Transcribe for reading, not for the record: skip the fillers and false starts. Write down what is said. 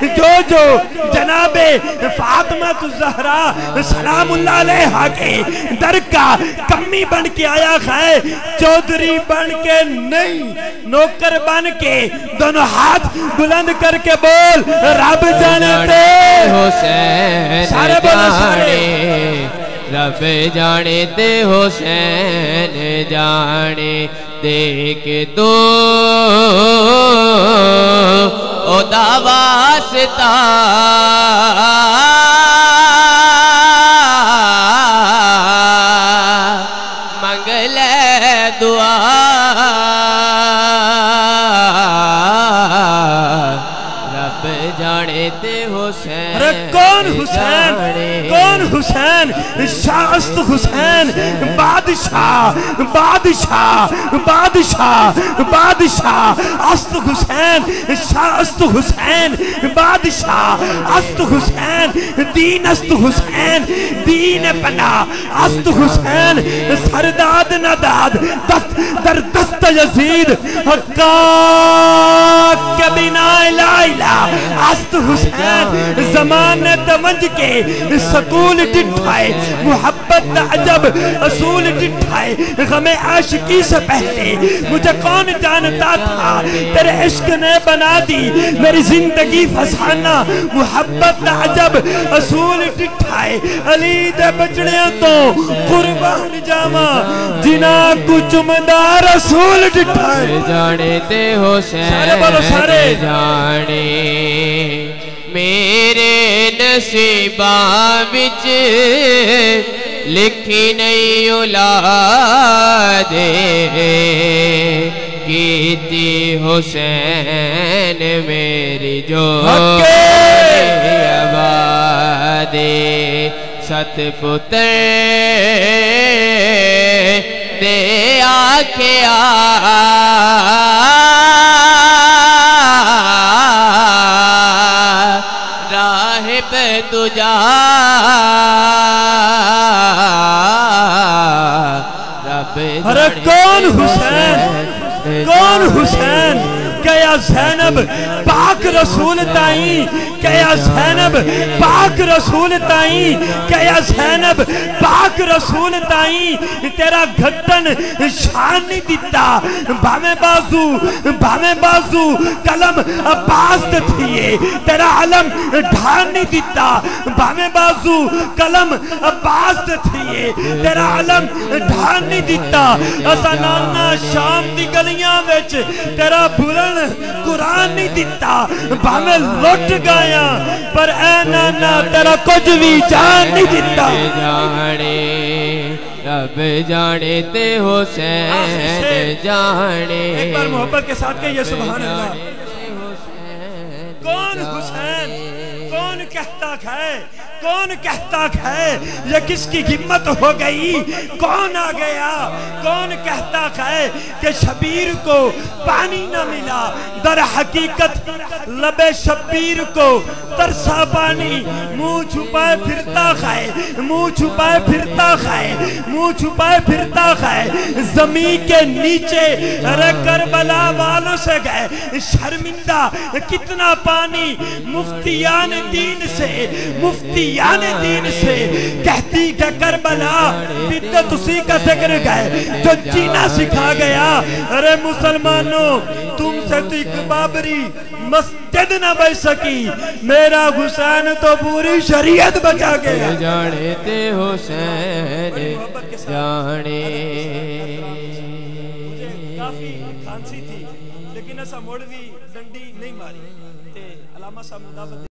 جو جناب فاطمہ الزہرا سلام اللہ علیہا کے در کا کمی بن کے آیا ہے، چودھری بن کے نہیں، نوکر بن کے دونوں ہاتھ بلند کر کے بول رب جانتے حسین سارے بولو سارے رب جانے تے حسین جانے دے کے دو او دا واسطہ منگلے دعا رب جانے تے حسین ارے کون حسین کون حسین شاہ است حسین بادشاہ بادشاہ بادشاہ بادشاہ است حسین شاہ است حسین بادشاہ است حسین دین است حسین دین پنا است حسین سرداد نداد دست در دست یزید حقا کے بنا الہ است حسین زمان دونج کے سکول ڈٹھائے محبت عجب اصول ڈٹھائے غم عاشقی سے پہلے مجھے کون جانتا تھا تیرے عشق نے بنا دی میری زندگی فسانہ محبت عجب اصول ڈٹھائے علی دے بچڑیاں تو قربان جاما جنا کو چمدہ رسول ڈٹھائے جانے تے حسین جانے میرے نصیباں وچ لکھی نہیں اولاد کیتی حسین میری جو آباد ست پتر دے آکھیا راہب تجا رب ارے کون حسین کون حسین کہ یا زینب پاک رسول تائیں کہ یا زینب پاک رسول تائیں کہ یا زینب پاک رسول تائیں تیرا گھٹن شان نہیں دیتا بھامے بازو قلم عباس تھیے تیرا علم ڈھان نہیں دیتا بھامے بازو قلم عباس تھیے تیرا علم ڈھان نہیں دیتا اسا نانا شام دی گلیاں ویچ تیرا بھولن قرآن نہیں دیتا بھامے لٹ گایا پر اے نانا تیرا کچھ بھی جان نہیں دیتا جانے رب جانے تے حسین جانے ایک بار محبت کے ساتھ کہیے سبحان اللہ کون حسین کون کہتا ہے کون کہتا ہے یہ کس کی ہمت ہو گئی کون آ گیا کون کہتا ہے کہ شبیر کو پانی نہ ملا در حقیقت لب شبیر کو ترسا پانی منہ چھپائے پھرتا ہے منہ چھپائے پھرتا ہے منہ چھپائے پھرتا ہے زمین کے نیچے ارے کربلا والوں سے گئے شرمندہ کتنا پانی مفتیان دین سے کہتی کہ کربلا بدت اسی کا ذکر گئے جو جینا سکھا گیا ارے مسلمانوں تم سے تو ایک بابری مسجد نہ بچ سکی میرا حسین تو پوری شریعت بچا گیا جانے تے حسین جانے کافی کھانسی تھی لیکن ایسا موڑوی ڈنڈی نہیں ماری تے علامہ صاحب مدافع